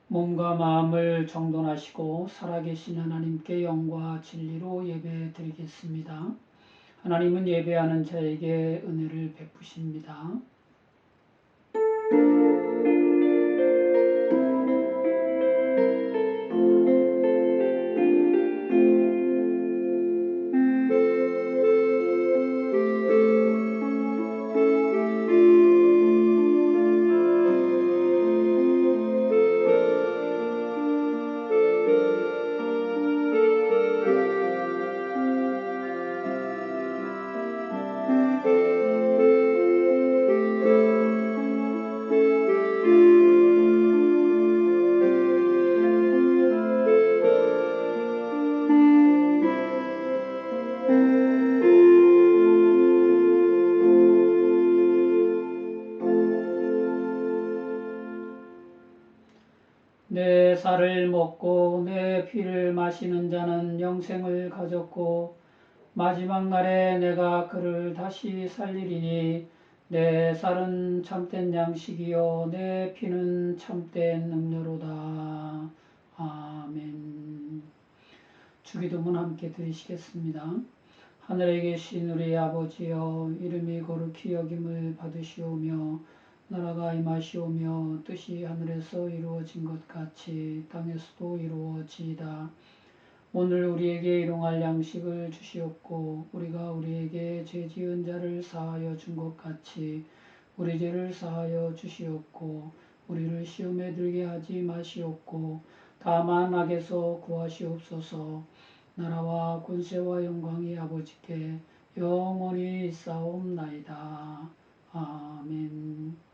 몸과 마음을 정돈하시고 살아계신 하나님께 영과 진리로 예배 드리겠습니다. 하나님은 예배하는 자에게 은혜를 베푸십니다. 내 살을 먹고 내 피를 마시는 자는 영생을 가졌고 마지막 날에 내가 그를 다시 살리리니 내 살은 참된 양식이요 내 피는 참된 음료로다. 아멘. 주기도문 함께 드리시겠습니다. 하늘에 계신 우리 아버지여, 이름이 거룩히 여김을 받으시오며 나라가 임하시오며 뜻이 하늘에서 이루어진 것 같이 땅에서도 이루어지이다. 오늘 우리에게 일용할 양식을 주시옵고 우리가 우리에게 죄 지은 자를 사하여 준 것 같이 우리 죄를 사하여 주시옵고 우리를 시험에 들게 하지 마시옵고 다만 악에서 구하시옵소서. 나라와 권세와 영광이 아버지께 영원히 있사옵나이다. 아멘.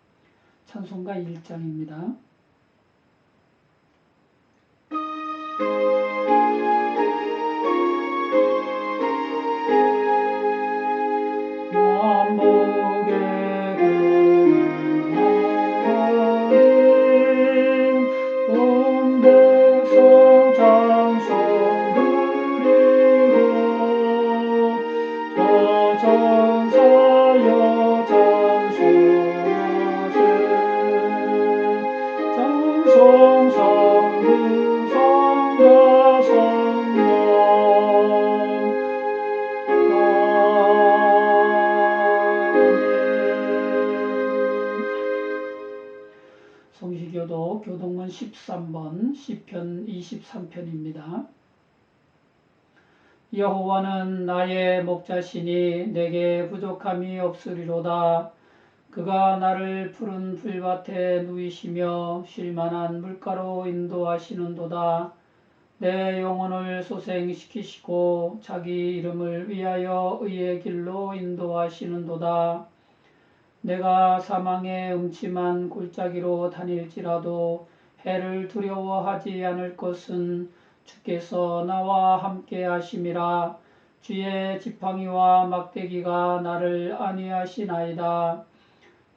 찬송가 1장입니다. 성시교도 교동문 13번 시편 23편입니다. 여호와는 나의 목자시니 내게 부족함이 없으리로다. 그가 나를 푸른 풀밭에 누이시며 쉴만한 물가로 인도하시는도다. 내 영혼을 소생시키시고 자기 이름을 위하여 의의 길로 인도하시는도다. 내가 사망의 음침한 골짜기로 다닐지라도 해를 두려워하지 않을 것은 주께서 나와 함께 하심이라. 주의 지팡이와 막대기가 나를 안위하시나이다.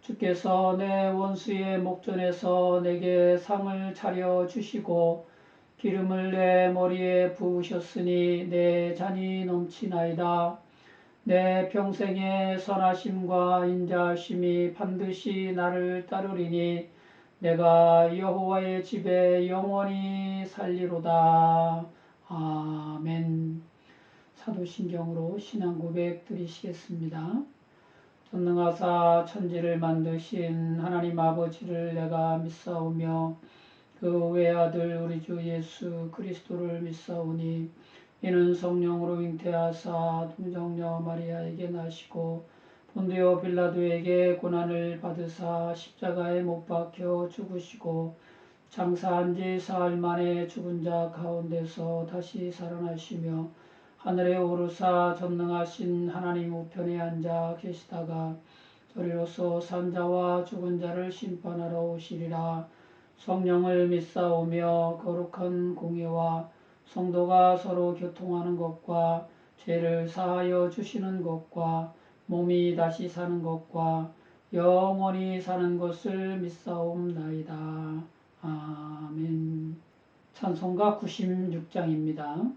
주께서 내 원수의 목전에서 내게 상을 차려 주시고 기름을 내 머리에 부으셨으니 내 잔이 넘치나이다. 내 평생의 선하심과 인자하심이 반드시 나를 따르리니 내가 여호와의 집에 영원히 살리로다. 아멘. 사도신경으로 신앙고백 드리시겠습니다. 전능하사 천지를 만드신 하나님 아버지를 내가 믿사오며 그 외아들 우리 주 예수 그리스도를 믿사오니 이는 성령으로 잉태하사 동정녀 마리아에게 나시고 본디오 빌라도에게 고난을 받으사 십자가에 못 박혀 죽으시고 장사한 지 사흘 만에 죽은 자 가운데서 다시 살아나시며 하늘에 오르사 전능하신 하나님 우편에 앉아 계시다가 저리로서 산 자와 죽은 자를 심판하러 오시리라. 성령을 믿사오며 거룩한 공예와 성도가 서로 교통하는 것과 죄를 사하여 주시는 것과 몸이 다시 사는 것과 영원히 사는 것을 믿사옵나이다. 아멘. 찬송가 96장입니다.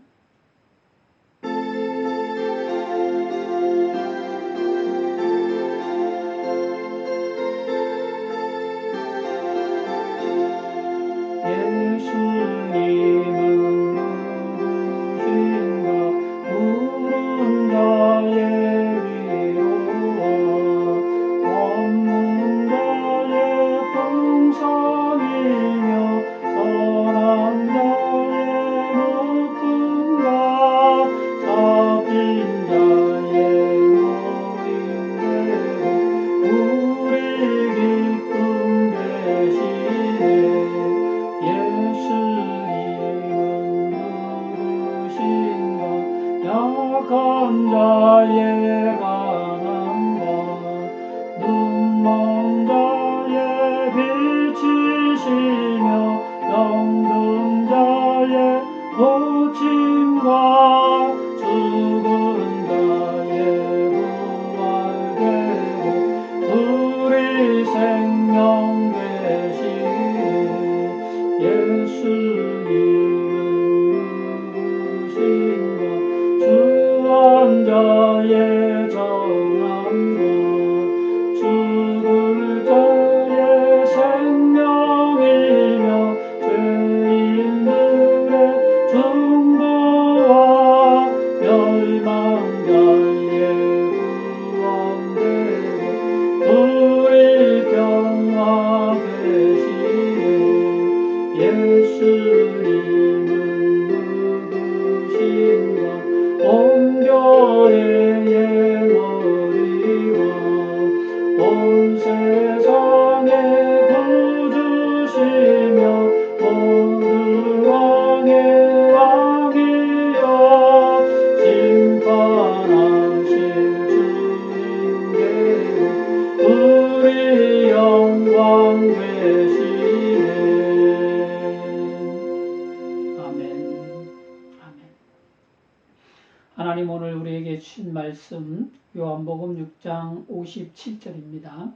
주신 말씀 요한복음 6장 57절입니다.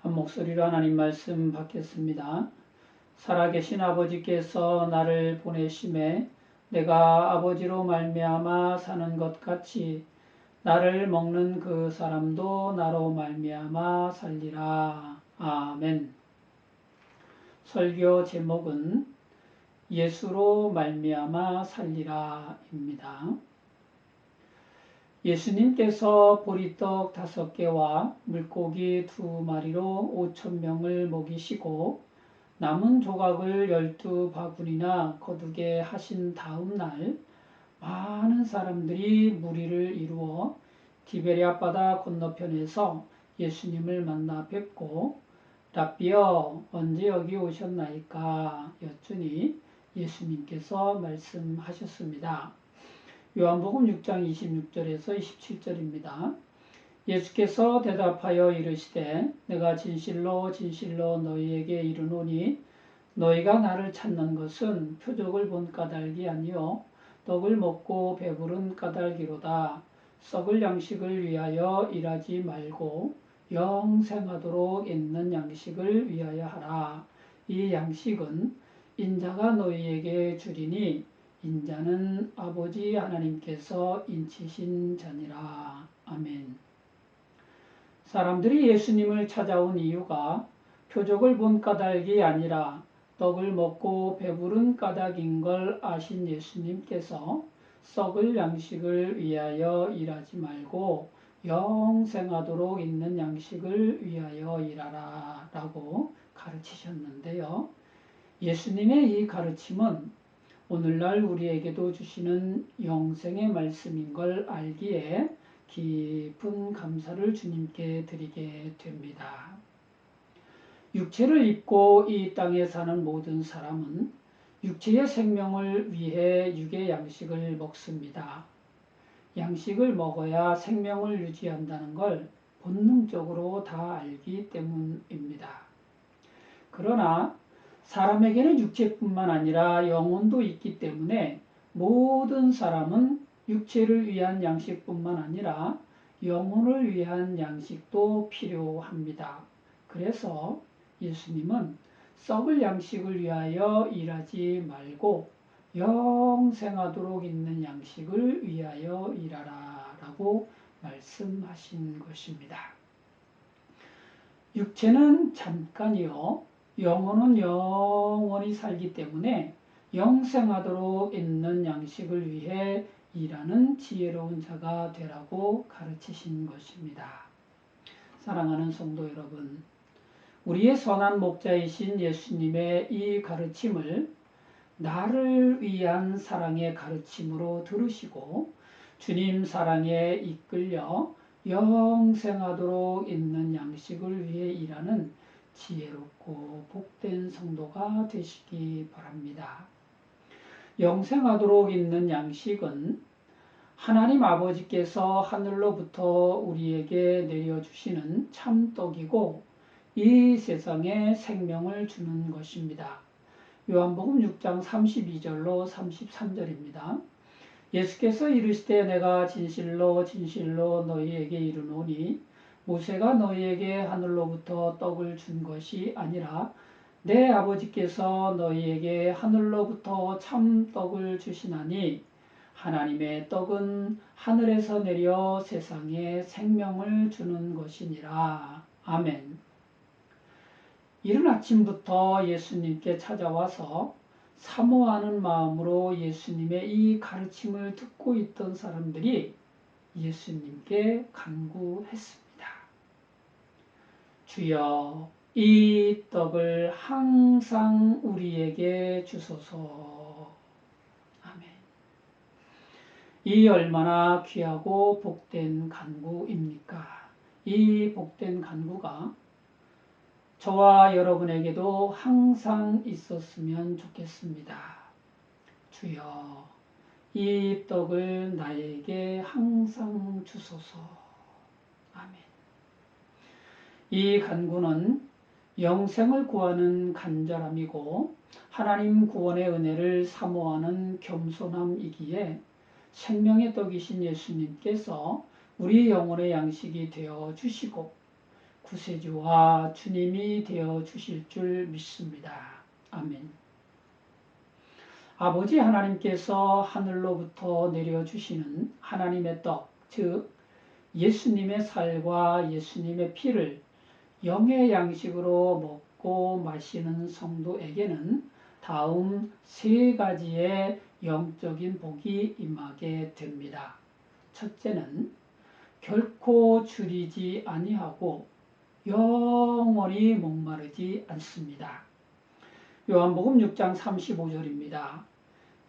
한 목소리로 하나님 말씀 받겠습니다. 살아계신 아버지께서 나를 보내심에 내가 아버지로 말미암아 사는 것 같이 나를 먹는 그 사람도 나로 말미암아 살리라. 아멘. 설교 제목은 예수로 말미암아 살리라입니다. 예수님께서 보리떡 5개와 물고기 2마리로 5,000명을 먹이시고 남은 조각을 12바구니나 거두게 하신 다음 날 많은 사람들이 무리를 이루어 디베랴 바다 건너편에서 예수님을 만나 뵙고 랍비여 언제 여기 오셨나이까 여쭈니 예수님께서 말씀하셨습니다. 요한복음 6장 26절에서 27절입니다. 예수께서 대답하여 이르시되 내가 진실로 진실로 너희에게 이르노니 너희가 나를 찾는 것은 표적을 본 까닭이 아니요 떡을 먹고 배부른 까닭이로다. 썩을 양식을 위하여 일하지 말고 영생하도록 있는 양식을 위하여 하라. 이 양식은 인자가 너희에게 주리니 인자는 아버지 하나님께서 인치신 자니라. 아멘. 사람들이 예수님을 찾아온 이유가 표적을 본 까닭이 아니라 떡을 먹고 배부른 까닭인 걸 아신 예수님께서 썩을 양식을 위하여 일하지 말고 영생하도록 있는 양식을 위하여 일하라 라고 가르치셨는데요. 예수님의 이 가르침은 오늘날 우리에게도 주시는 영생의 말씀인 걸 알기에 깊은 감사를 주님께 드리게 됩니다. 육체를 입고 이 땅에 사는 모든 사람은 육체의 생명을 위해 육의 양식을 먹습니다. 양식을 먹어야 생명을 유지한다는 걸 본능적으로 다 알기 때문입니다. 그러나 사람에게는 육체뿐만 아니라 영혼도 있기 때문에 모든 사람은 육체를 위한 양식뿐만 아니라 영혼을 위한 양식도 필요합니다. 그래서 예수님은 썩을 양식을 위하여 일하지 말고 영생하도록 있는 양식을 위하여 일하라 라고 말씀하신 것입니다. 육체는 잠깐이요 영혼은 영원히 살기 때문에 영생하도록 있는 양식을 위해 일하는 지혜로운 자가 되라고 가르치신 것입니다. 사랑하는 성도 여러분, 우리의 선한 목자이신 예수님의 이 가르침을 나를 위한 사랑의 가르침으로 들으시고 주님 사랑에 이끌려 영생하도록 있는 양식을 위해 일하는 지혜롭고 복된 성도가 되시기 바랍니다. 영생하도록 있는 양식은 하나님 아버지께서 하늘로부터 우리에게 내려주시는 참떡이고 이 세상에 생명을 주는 것입니다. 요한복음 6장 32절로 33절입니다. 예수께서 이르시되 내가 진실로 진실로 너희에게 이르노니 모세가 너희에게 하늘로부터 떡을 준 것이 아니라 내 아버지께서 너희에게 하늘로부터 참떡을 주시나니 하나님의 떡은 하늘에서 내려 세상에 생명을 주는 것이니라. 아멘. 이른 아침부터 예수님께 찾아와서 사모하는 마음으로 예수님의 이 가르침을 듣고 있던 사람들이 예수님께 간구했습니다. 주여, 이 떡을 항상 우리에게 주소서. 아멘. 이 얼마나 귀하고 복된 간구입니까? 이 복된 간구가 저와 여러분에게도 항상 있었으면 좋겠습니다. 주여, 이 떡을 나에게 항상 주소서. 아멘. 이 간구는 영생을 구하는 간절함이고 하나님 구원의 은혜를 사모하는 겸손함이기에 생명의 떡이신 예수님께서 우리 영혼의 양식이 되어 주시고 구세주와 주님이 되어 주실 줄 믿습니다. 아멘. 아버지 하나님께서 하늘로부터 내려주시는 하나님의 떡, 즉 예수님의 살과 예수님의 피를 영의 양식으로 먹고 마시는 성도에게는 다음 세 가지의 영적인 복이 임하게 됩니다. 첫째는 결코 줄이지 아니하고 영원히 목마르지 않습니다. 요한복음 6장 35절입니다.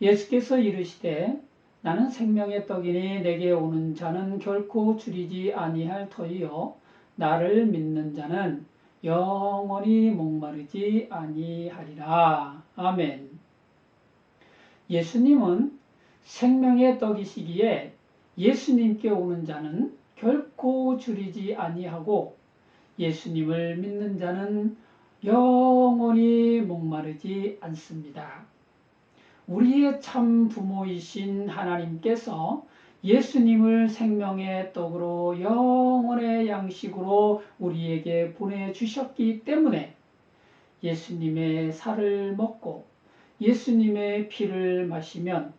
예수께서 이르시되 나는 생명의 떡이니 내게 오는 자는 결코 줄이지 아니할 터이요 나를 믿는 자는 영원히 목마르지 아니하리라. 아멘. 예수님은 생명의 떡이시기에 예수님께 오는 자는 결코 줄이지 아니하고 예수님을 믿는 자는 영원히 목마르지 않습니다. 우리의 참 부모이신 하나님께서 예수님을 생명의 떡으로 영원의 양식으로 우리에게 보내주셨기 때문에 예수님의 살을 먹고 예수님의 피를 마시면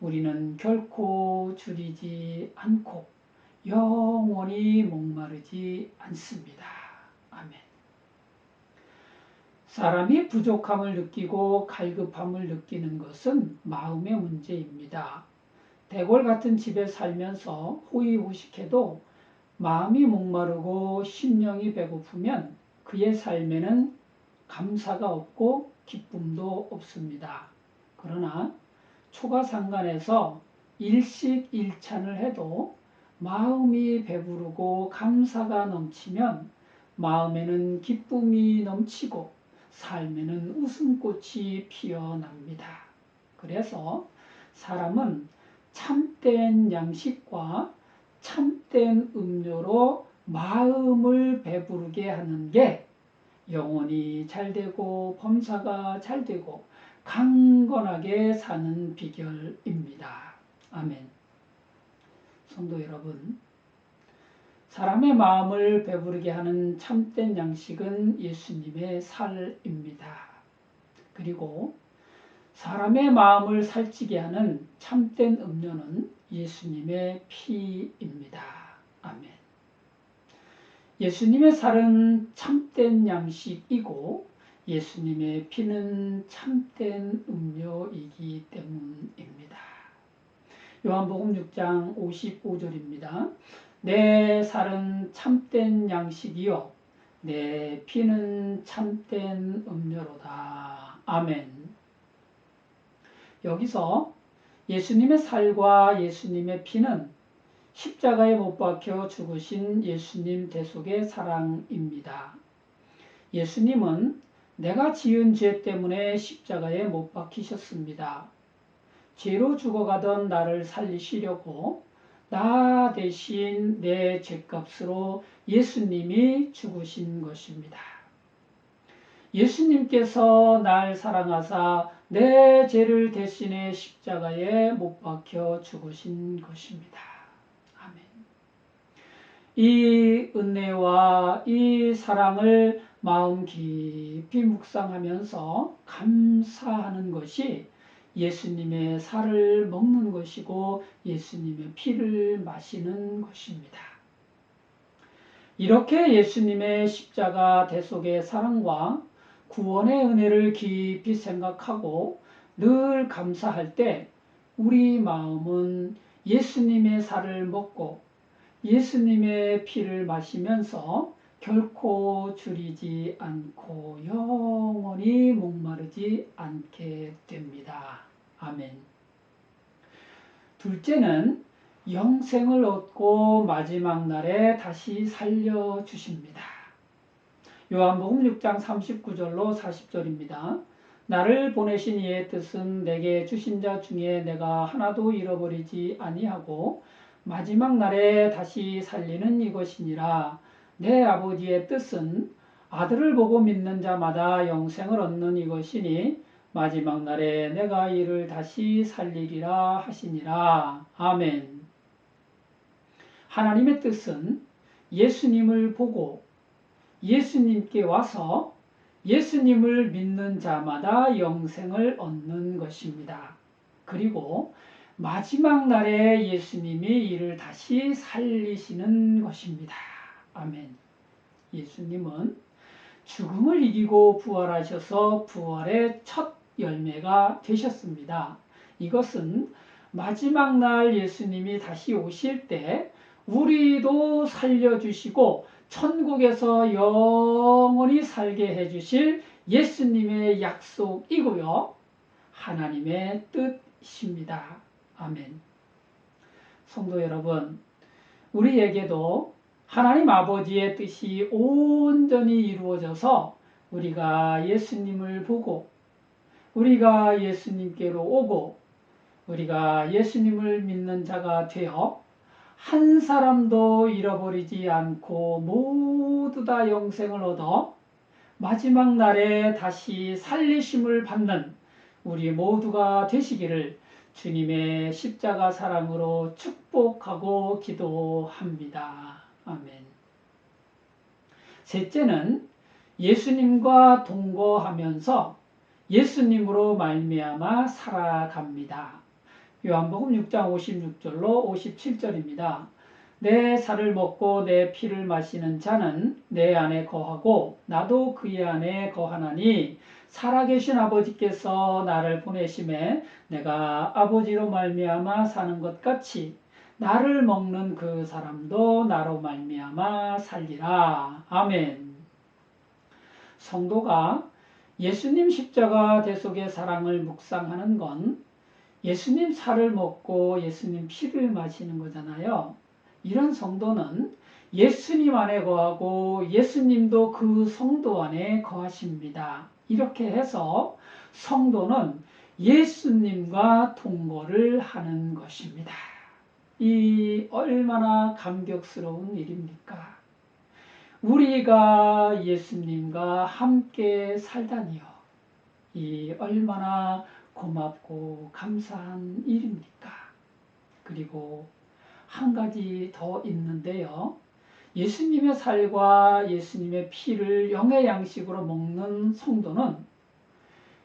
우리는 결코 줄이지 않고 영원히 목마르지 않습니다. 아멘. 사람이 부족함을 느끼고 갈급함을 느끼는 것은 마음의 문제입니다. 대궐 같은 집에 살면서 호의호식해도 마음이 목마르고 심령이 배고프면 그의 삶에는 감사가 없고 기쁨도 없습니다. 그러나 초가상간에서 일식일찬을 해도 마음이 배부르고 감사가 넘치면 마음에는 기쁨이 넘치고 삶에는 웃음꽃이 피어납니다. 그래서 사람은 참된 양식과 참된 음료로 마음을 배부르게 하는 게 영혼이 잘되고 범사가 잘되고 강건하게 사는 비결입니다. 아멘. 성도 여러분, 사람의 마음을 배부르게 하는 참된 양식은 예수님의 살입니다. 그리고 사람의 마음을 살찌게 하는 참된 음료는 예수님의 피입니다. 아멘. 예수님의 살은 참된 양식이고 예수님의 피는 참된 음료이기 때문입니다. 요한복음 6장 55절입니다. 내 살은 참된 양식이요 내 피는 참된 음료로다. 아멘. 여기서 예수님의 살과 예수님의 피는 십자가에 못 박혀 죽으신 예수님 대속의 사랑입니다. 예수님은 내가 지은 죄 때문에 십자가에 못 박히셨습니다. 죄로 죽어가던 나를 살리시려고 나 대신 내 죄값으로 예수님이 죽으신 것입니다. 예수님께서 날 사랑하사 내 죄를 대신해 십자가에 못 박혀 죽으신 것입니다. 아멘. 이 은혜와 이 사랑을 마음 깊이 묵상하면서 감사하는 것이 예수님의 살을 먹는 것이고 예수님의 피를 마시는 것입니다. 이렇게 예수님의 십자가 대속의 사랑과 구원의 은혜를 깊이 생각하고 늘 감사할 때 우리 마음은 예수님의 살을 먹고 예수님의 피를 마시면서 결코 줄이지 않고 영원히 목마르지 않게 됩니다. 아멘. 둘째는 영생을 얻고 마지막 날에 다시 살려주십니다. 요한복음 6장 39절로 40절입니다. 나를 보내신 이의 뜻은 내게 주신 자 중에 내가 하나도 잃어버리지 아니하고 마지막 날에 다시 살리는 이것이니라. 내 아버지의 뜻은 아들을 보고 믿는 자마다 영생을 얻는 이것이니 마지막 날에 내가 이를 다시 살리리라 하시니라. 아멘. 하나님의 뜻은 예수님을 보고 예수님께 와서 예수님을 믿는 자마다 영생을 얻는 것입니다. 그리고 마지막 날에 예수님이 이를 다시 살리시는 것입니다. 아멘. 예수님은 죽음을 이기고 부활하셔서 부활의 첫 열매가 되셨습니다. 이것은 마지막 날 예수님이 다시 오실 때 우리도 살려주시고 천국에서 영원히 살게 해주실 예수님의 약속이고요. 하나님의 뜻입니다. 아멘. 성도 여러분, 우리에게도 하나님 아버지의 뜻이 온전히 이루어져서 우리가 예수님을 보고 우리가 예수님께로 오고 우리가 예수님을 믿는 자가 되어 한 사람도 잃어버리지 않고 모두 다 영생을 얻어 마지막 날에 다시 살리심을 받는 우리 모두가 되시기를 주님의 십자가 사랑으로 축복하고 기도합니다. 아멘. 셋째는 예수님과 동거하면서 예수님으로 말미암아 살아갑니다. 요한복음 6장 56절로 57절입니다. 내 살을 먹고 내 피를 마시는 자는 내 안에 거하고 나도 그의 안에 거하나니 살아계신 아버지께서 나를 보내심에 내가 아버지로 말미암아 사는 것 같이 나를 먹는 그 사람도 나로 말미암아 살리라. 아멘. 성도가 예수님 십자가 대속의 사랑을 묵상하는 건 예수님 살을 먹고 예수님 피를 마시는 거잖아요. 이런 성도는 예수님 안에 거하고 예수님도 그 성도 안에 거하십니다. 이렇게 해서 성도는 예수님과 동거를 하는 것입니다. 이 얼마나 감격스러운 일입니까? 우리가 예수님과 함께 살다니요. 이 얼마나 고맙고 감사한 일입니까? 그리고 한 가지 더 있는데요. 예수님의 살과 예수님의 피를 영의 양식으로 먹는 성도는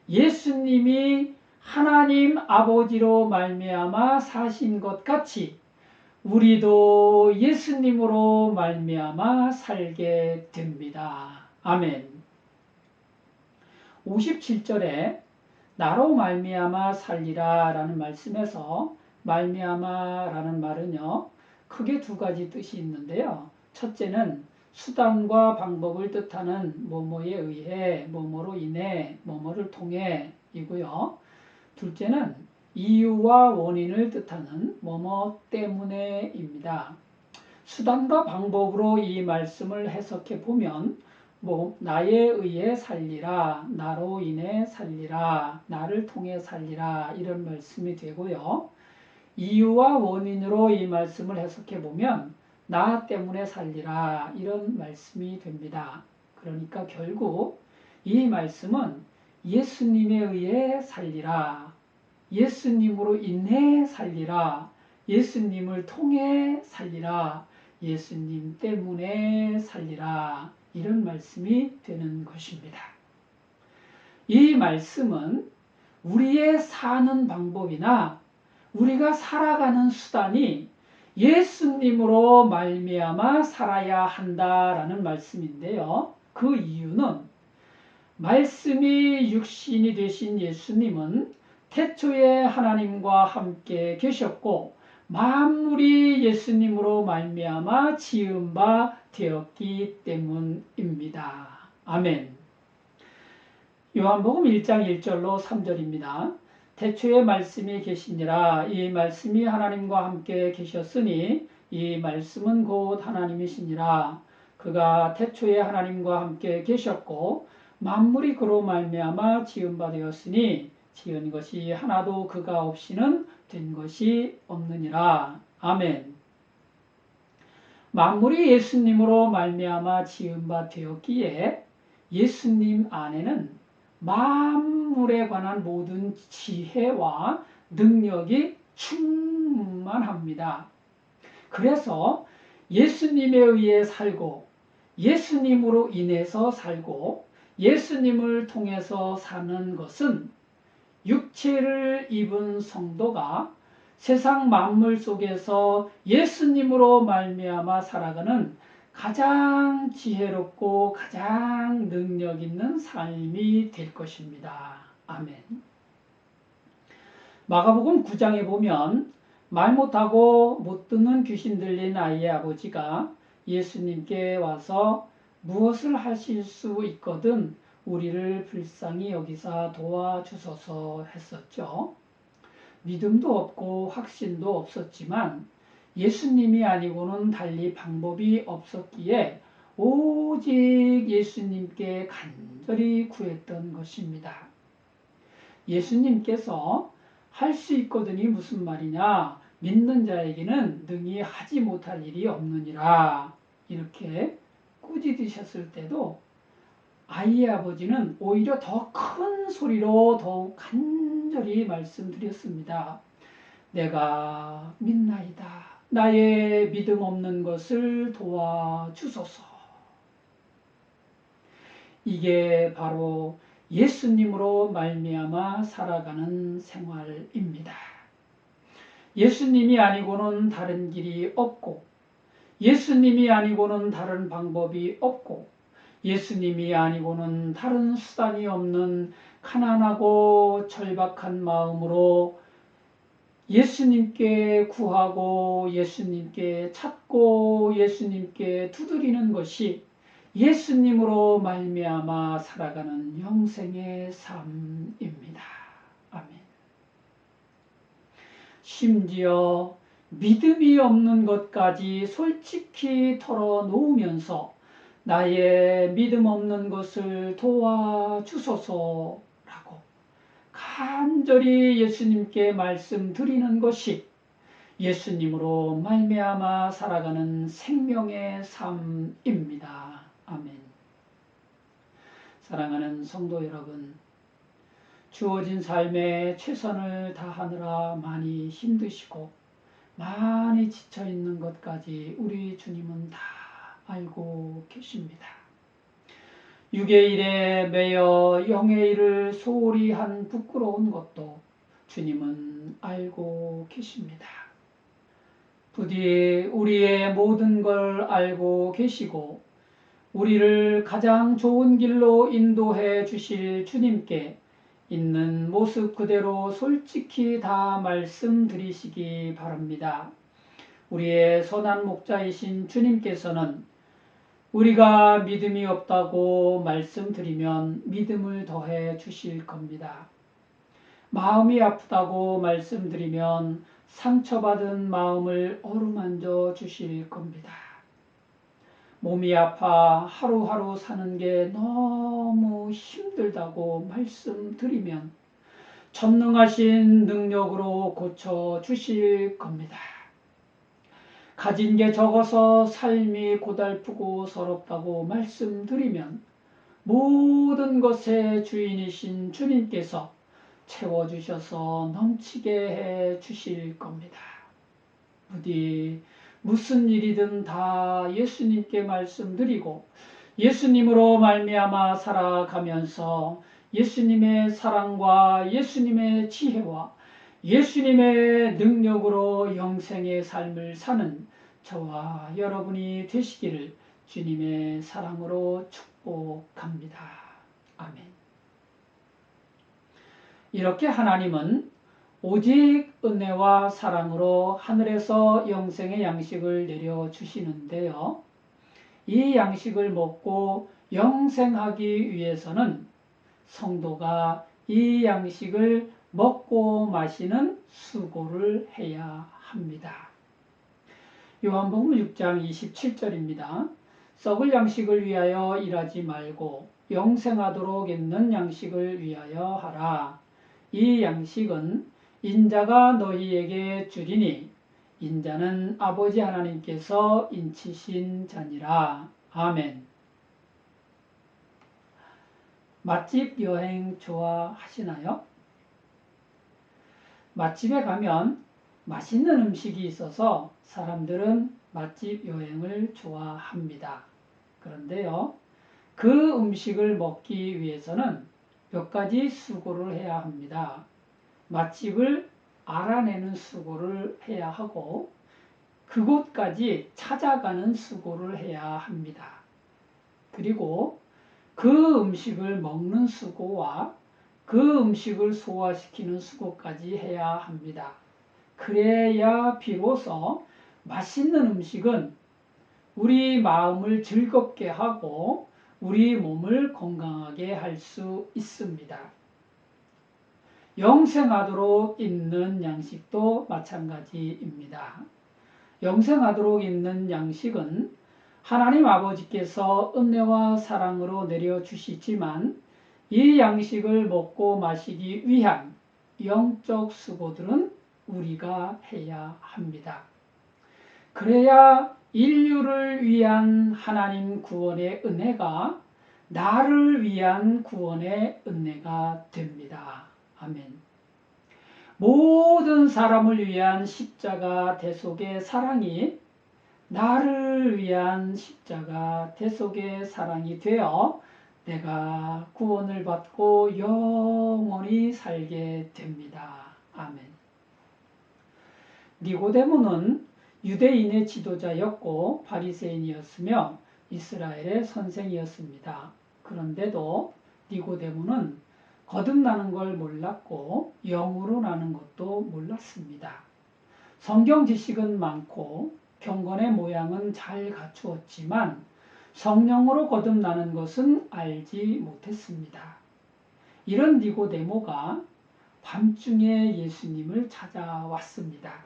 예수님이 하나님 아버지로 말미암아 사신 것 같이 우리도 예수님으로 말미암아 살게 됩니다. 아멘. 57절에 나로 말미암아 살리라 라는 말씀에서 말미암아 라는 말은요, 크게 두 가지 뜻이 있는데요. 첫째는 수단과 방법을 뜻하는 뭐뭐에 의해, 뭐뭐로 인해, 뭐뭐를 통해 이고요. 둘째는 이유와 원인을 뜻하는 뭐뭐 때문에 입니다. 수단과 방법으로 이 말씀을 해석해 보면 나에 의해 살리라, 나로 인해 살리라, 나를 통해 살리라 이런 말씀이 되고요. 이유와 원인으로 이 말씀을 해석해 보면 나 때문에 살리라 이런 말씀이 됩니다. 그러니까 결국 이 말씀은 예수님에 의해 살리라, 예수님으로 인해 살리라, 예수님을 통해 살리라, 예수님 때문에 살리라 이런 말씀이 되는 것입니다. 이 말씀은 우리의 사는 방법이나 우리가 살아가는 수단이 예수님으로 말미암아 살아야 한다라는 말씀인데요. 그 이유는 말씀이 육신이 되신 예수님은 태초에 하나님과 함께 계셨고 만물이 예수님으로 말미암아 지은 바 되었기 때문입니다. 아멘. 요한복음 1장 1절로 3절입니다. 태초에 말씀이 계시니라. 이 말씀이 하나님과 함께 계셨으니 이 말씀은 곧 하나님이시니라. 그가 태초에 하나님과 함께 계셨고 만물이 그로 말미암아 지은 바 되었으니 지은 것이 하나도 그가 없이는 된 것이 없느니라. 아멘. 만물이 예수님으로 말미암아 지은 바 되었기에 예수님 안에는 만물에 관한 모든 지혜와 능력이 충만합니다. 그래서 예수님에 의해 살고 예수님으로 인해서 살고 예수님을 통해서 사는 것은 육체를 입은 성도가 세상 만물 속에서 예수님으로 말미암아 살아가는 가장 지혜롭고 가장 능력 있는 삶이 될 것입니다. 아멘. 마가복음 9장에 보면 말 못하고 못 듣는 귀신 들린 아이의 아버지가 예수님께 와서 무엇을 하실 수 있거든 우리를 불쌍히 여기사 도와주소서 했었죠. 믿음도 없고 확신도 없었지만 예수님이 아니고는 달리 방법이 없었기에 오직 예수님께 간절히 구했던 것입니다. 예수님께서 할 수 있거든이 무슨 말이냐? 믿는 자에게는 능히 하지 못할 일이 없느니라. 이렇게 꾸짖으셨을 때도 아이의 아버지는 오히려 더 큰 소리로 더욱 간절히 말씀드렸습니다. 내가 믿나이다. 나의 믿음 없는 것을 도와주소서. 이게 바로 예수님으로 말미암아 살아가는 생활입니다. 예수님이 아니고는 다른 길이 없고 예수님이 아니고는 다른 방법이 없고 예수님이 아니고는 다른 수단이 없는 가난하고 절박한 마음으로 예수님께 구하고 예수님께 찾고 예수님께 두드리는 것이 예수님으로 말미암아 살아가는 영생의 삶입니다. 아멘. 심지어 믿음이 없는 것까지 솔직히 털어놓으면서 나의 믿음 없는 것을 도와주소서라고 간절히 예수님께 말씀드리는 것이 예수님으로 말미암아 살아가는 생명의 삶입니다. 아멘. 사랑하는 성도 여러분, 주어진 삶에 최선을 다하느라 많이 힘드시고 많이 지쳐있는 것까지 우리 주님은 다 알고 계십니다. 육의 일에 매여 영의 일을 소홀히 한 부끄러운 것도 주님은 알고 계십니다. 부디 우리의 모든 걸 알고 계시고 우리를 가장 좋은 길로 인도해 주실 주님께 있는 모습 그대로 솔직히 다 말씀드리시기 바랍니다. 우리의 선한 목자이신 주님께서는 우리가 믿음이 없다고 말씀드리면 믿음을 더해 주실 겁니다. 마음이 아프다고 말씀드리면 상처받은 마음을 어루만져 주실 겁니다. 몸이 아파 하루하루 사는 게 너무 힘들다고 말씀드리면 전능하신 능력으로 고쳐 주실 겁니다. 가진 게 적어서 삶이 고달프고 서럽다고 말씀드리면 모든 것의 주인이신 주님께서 채워주셔서 넘치게 해 주실 겁니다. 부디 무슨 일이든 다 예수님께 말씀드리고 예수님으로 말미암아 살아가면서 예수님의 사랑과 예수님의 지혜와 예수님의 능력으로 영생의 삶을 사는 저와 여러분이 되시기를 주님의 사랑으로 축복합니다. 아멘. 이렇게 하나님은 오직 은혜와 사랑으로 하늘에서 영생의 양식을 내려주시는데요. 이 양식을 먹고 영생하기 위해서는 성도가 이 양식을 먹고 마시는 수고를 해야 합니다. 요한복음 6장 27절입니다. 썩을 양식을 위하여 일하지 말고 영생하도록 있는 양식을 위하여 하라. 이 양식은 인자가 너희에게 주리니 인자는 아버지 하나님께서 인치신 자니라. 아멘. 맛집 여행 좋아하시나요? 맛집에 가면 맛있는 음식이 있어서 사람들은 맛집 여행을 좋아합니다. 그런데요, 그 음식을 먹기 위해서는 몇 가지 수고를 해야 합니다. 맛집을 알아내는 수고를 해야 하고, 그곳까지 찾아가는 수고를 해야 합니다. 그리고 그 음식을 먹는 수고와 그 음식을 소화시키는 수고까지 해야 합니다. 그래야 비로소 맛있는 음식은 우리 마음을 즐겁게 하고 우리 몸을 건강하게 할 수 있습니다. 영생하도록 있는 양식도 마찬가지입니다. 영생하도록 있는 양식은 하나님 아버지께서 은혜와 사랑으로 내려주시지만 이 양식을 먹고 마시기 위한 영적 수고들은 우리가 해야 합니다. 그래야 인류를 위한 하나님 구원의 은혜가 나를 위한 구원의 은혜가 됩니다. 아멘. 모든 사람을 위한 십자가 대속의 사랑이 나를 위한 십자가 대속의 사랑이 되어 내가 구원을 받고 영원히 살게 됩니다. 아멘. 니고데모는 유대인의 지도자였고 바리새인이었으며 이스라엘의 선생이었습니다. 그런데도 니고데모는 거듭나는 걸 몰랐고 영으로 나는 것도 몰랐습니다. 성경 지식은 많고 경건의 모양은 잘 갖추었지만 성령으로 거듭나는 것은 알지 못했습니다. 이런 니고데모가 밤중에 예수님을 찾아왔습니다.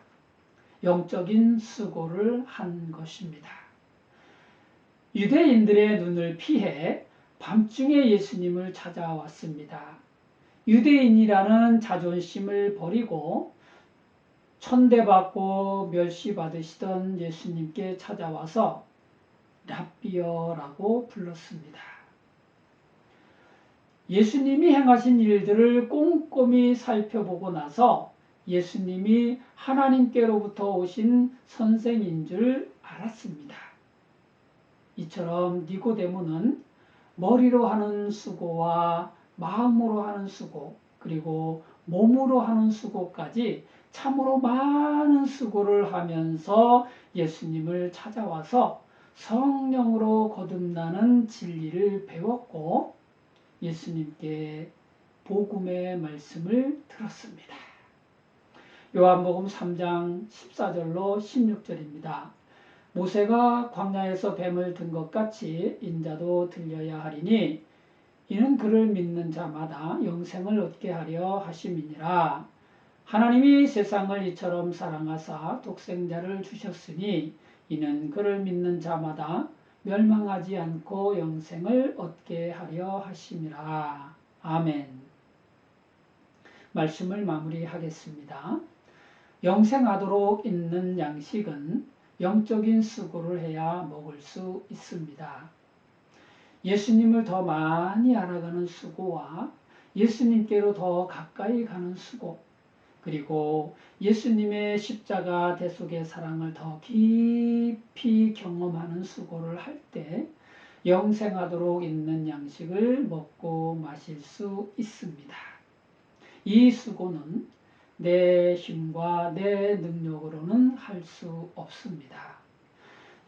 영적인 수고를 한 것입니다. 유대인들의 눈을 피해 밤중에 예수님을 찾아왔습니다. 유대인이라는 자존심을 버리고 천대받고 멸시받으시던 예수님께 찾아와서 랍비어라고 불렀습니다. 예수님이 행하신 일들을 꼼꼼히 살펴보고 나서 예수님이 하나님께로부터 오신 선생인 줄 알았습니다. 이처럼 니고데모는 머리로 하는 수고와 마음으로 하는 수고, 그리고 몸으로 하는 수고까지 참으로 많은 수고를 하면서 예수님을 찾아와서 성령으로 거듭나는 진리를 배웠고 예수님께 복음의 말씀을 들었습니다. 요한복음 3장 14절로 16절입니다. 모세가 광야에서 뱀을 든 것 같이 인자도 들려야 하리니 이는 그를 믿는 자마다 영생을 얻게 하려 하심이니라. 하나님이 세상을 이처럼 사랑하사 독생자를 주셨으니 이는 그를 믿는 자마다 멸망하지 않고 영생을 얻게 하려 하심이라. 아멘. 말씀을 마무리하겠습니다. 영생하도록 있는 양식은 영적인 수고를 해야 먹을 수 있습니다. 예수님을 더 많이 알아가는 수고와 예수님께로 더 가까이 가는 수고, 그리고 예수님의 십자가 대속의 사랑을 더 깊이 경험하는 수고를 할 때 영생하도록 있는 양식을 먹고 마실 수 있습니다. 이 수고는 내 힘과 내 능력으로는 할 수 없습니다.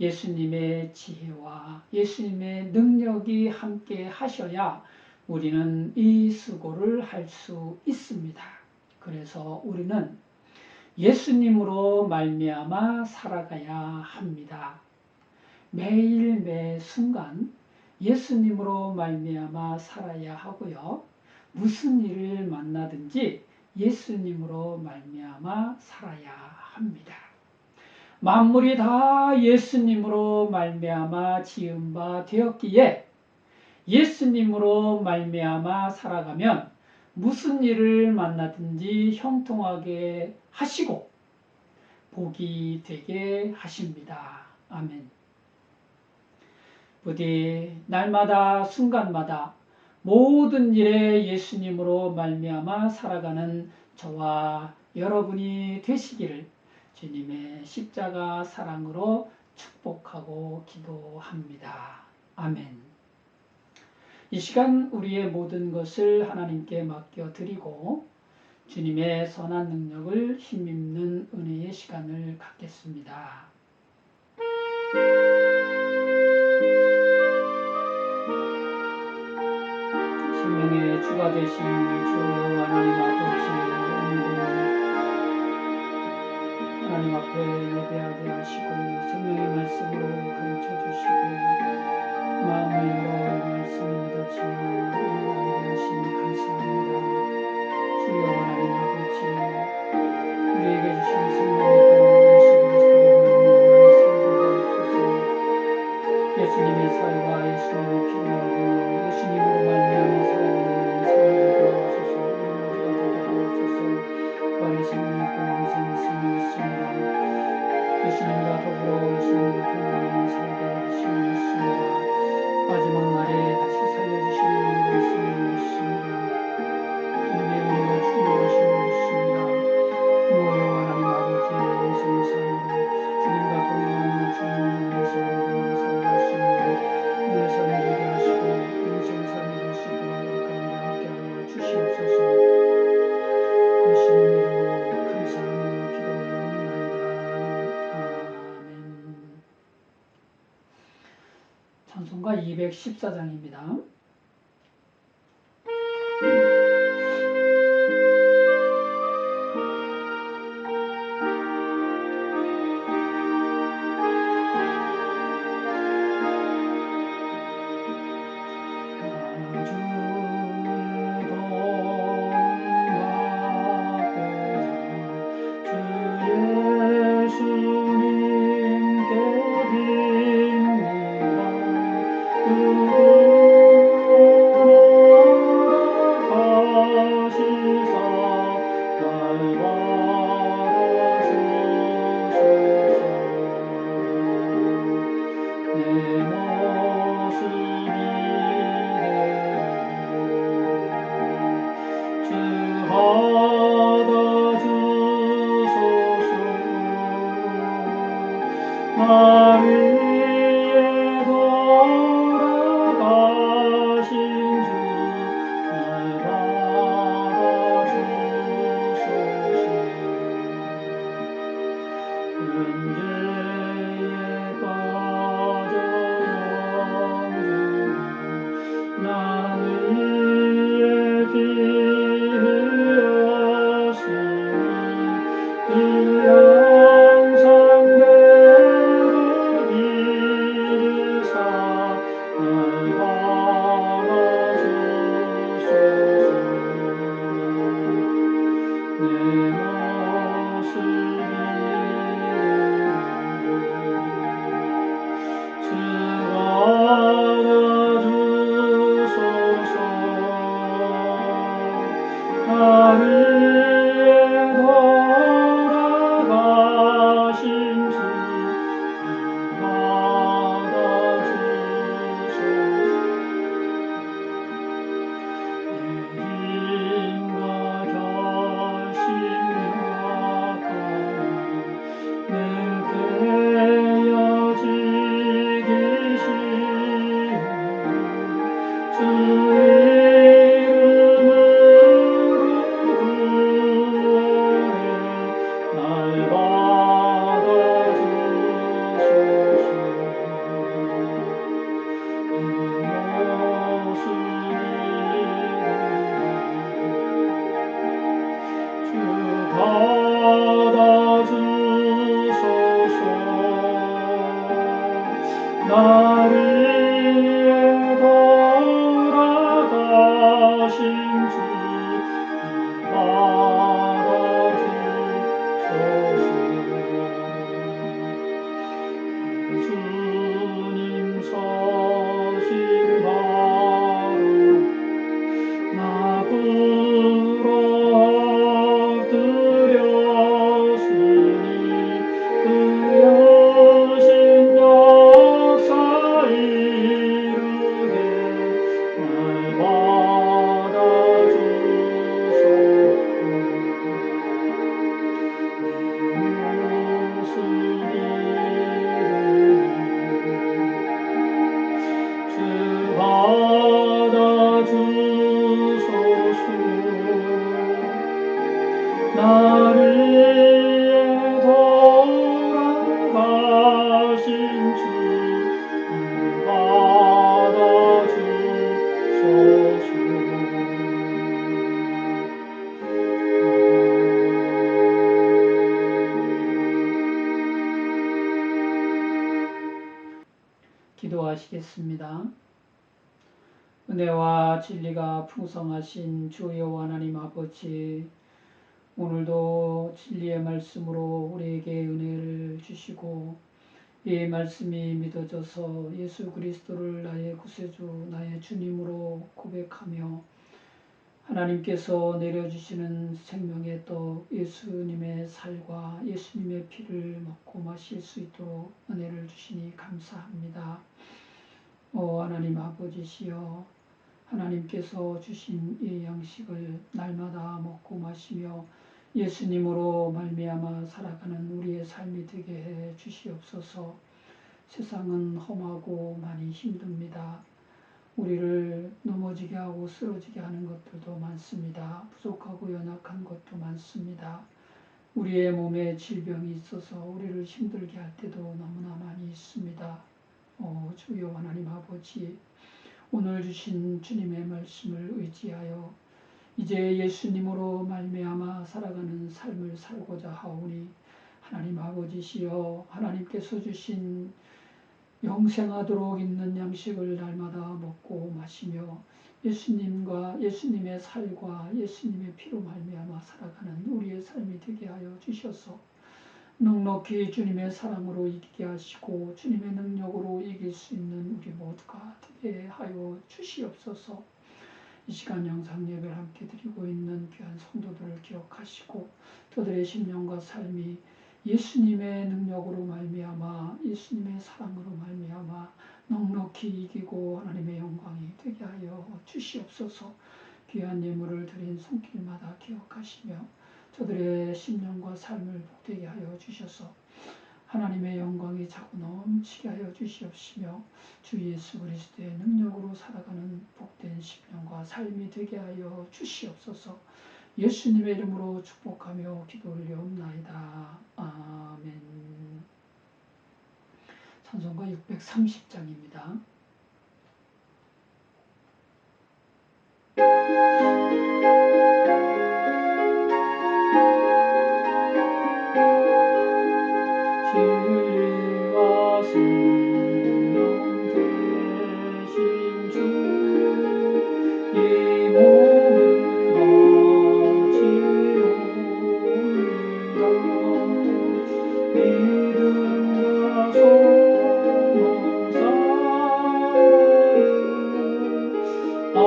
예수님의 지혜와 예수님의 능력이 함께 하셔야 우리는 이 수고를 할 수 있습니다. 그래서 우리는 예수님으로 말미암아 살아가야 합니다. 매일 매 순간 예수님으로 말미암아 살아야 하고요. 무슨 일을 만나든지 예수님으로 말미암아 살아야 합니다. 만물이 다 예수님으로 말미암아 지은 바 되었기에 예수님으로 말미암아 살아가면 무슨 일을 만나든지 형통하게 하시고 복이 되게 하십니다. 아멘. 부디 날마다 순간마다 모든 일에 예수님으로 말미암아 살아가는 저와 여러분이 되시기를 주님의 십자가 사랑으로 축복하고 기도합니다. 아멘. 이 시간 우리의 모든 것을 하나님께 맡겨드리고 주님의 선한 능력을 힘입는 은혜의 시간을 갖겠습니다. 생명의 주가 되신 주 하나님 아버지, 오늘도 하나님 앞에 예배하게 하시고 생명의 말씀으로 가르쳐 주시고 마음을 열어 이 말씀을 믿었지만 오늘 알게 하시니 감사합니다. 주여 하나님 아버지, 우리에게 주신 생명의 땅 예수 그리스도로 살게 하옵소서. 예수님의 살과 예수님의 피로 예수님으로 말미암아 살아가는 삶을 하옵소서. 우리 모두가 되게 하옵소서. 그 안에 생명이 있고 영생이 있음을 믿습니다. 예수님과 더불어 예수님과 동행하며 살게 하시는 믿습니다. 마지막 날에 다시 살려주시는 은혜가 있음을 믿습니다. 주님의 은혜가 충만하심을 믿습니다. 오늘 하나님 아버지 영생의 삶으로 주님과 동행하며 주님 안에서 오늘도 살아갈 수 있는 오늘 삶을 되게 하시고 영생의 삶이 될 수 있도록 우리 가운데 함께하여 주시옵소서. 예수님의 이름으로 감사하며 기도하옵나이다. 아멘. 찬송가 214장입니다. 기도하시겠습니다. 은혜와 진리가 풍성하신 주 여호와 하나님 아버지, 오늘도 진리의 말씀으로 우리에게 은혜를 주시고 이 말씀이 믿어져서 예수 그리스도를 나의 구세주, 나의 주님으로 고백하며 하나님께서 내려주시는 생명의 떡, 예수님의 살과 예수님의 피를 먹고 마실 수 있도록 은혜를 주시니 감사합니다. 하나님 아버지시여, 하나님께서 주신 이 양식을 날마다 먹고 마시며 예수님으로 말미암아 살아가는 우리의 삶이 되게 해 주시옵소서. 세상은 험하고 많이 힘듭니다. 우리를 넘어지게 하고 쓰러지게 하는 것들도 많습니다. 부족하고 연약한 것도 많습니다. 우리의 몸에 질병이 있어서 우리를 힘들게 할 때도 너무나 많이 있습니다. 주여 하나님 아버지, 오늘 주신 주님의 말씀을 의지하여 이제 예수님으로 말미암아 살아가는 삶을 살고자 하오니 하나님 아버지시여, 하나님께서 주신 영생하도록 있는 양식을 날마다 먹고 마시며 예수님과 예수님의 살과 예수님의 피로 말미암아 살아가는 우리의 삶이 되게 하여 주셔서 넉넉히 주님의 사랑으로 이기게 하시고 주님의 능력으로 이길 수 있는 우리 모두가 되게 하여 주시옵소서. 이 시간 영상 예배를 함께 드리고 있는 귀한 성도들을 기억하시고 저들의 심령과 삶이 예수님의 능력으로 말미암아 예수님의 사랑으로 말미암아 넉넉히 이기고 하나님의 영광이 되게 하여 주시옵소서. 귀한 예물을 드린 손길마다 기억하시며 저들의 심령과 삶을 복되게 하여 주셔서 하나님의 영광이 자꾸 넘치게 하여 주시옵시며 주 예수 그리스도의 능력으로 살아가는 복된 심령과 삶이 되게 하여 주시옵소서. 예수님의 이름으로 축복하며 기도 올려옵나이다. 아멘. 찬송가 630장입니다. 진리와 생명 되신 주, 이 몸을 바치옵니다. 믿음과 소망 사랑을 한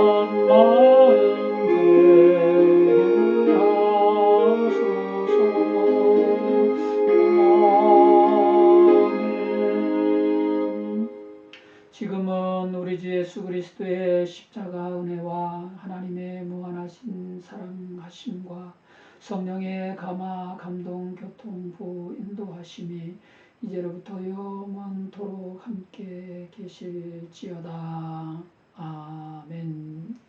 마음 되게 하소서. 지금은 우리 주 예수 그리스도의 십자가 은혜와 하나님의 무한하신 사랑하심과 성령의 감화 감동 교통부 인도하심이 이제로부터 영원토록 함께 계실지어다. 아멘.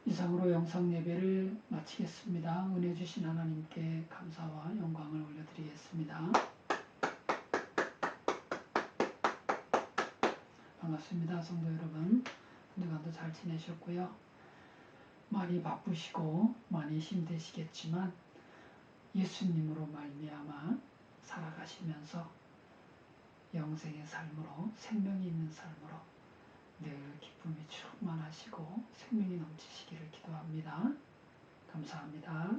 이상으로 영상 예배를 마치겠습니다. 은혜 주신 하나님께 감사와 영광을 올려드리겠습니다. 반갑습니다. 성도 여러분, 한 주간도 잘 지내셨고요. 많이 바쁘시고 많이 힘드시겠지만 예수님으로 말미암아 살아가시면서 영생의 삶으로, 생명이 있는 삶으로 늘 기쁨이 충만하시고 생명이 넘치시기를 기도합니다. 감사합니다.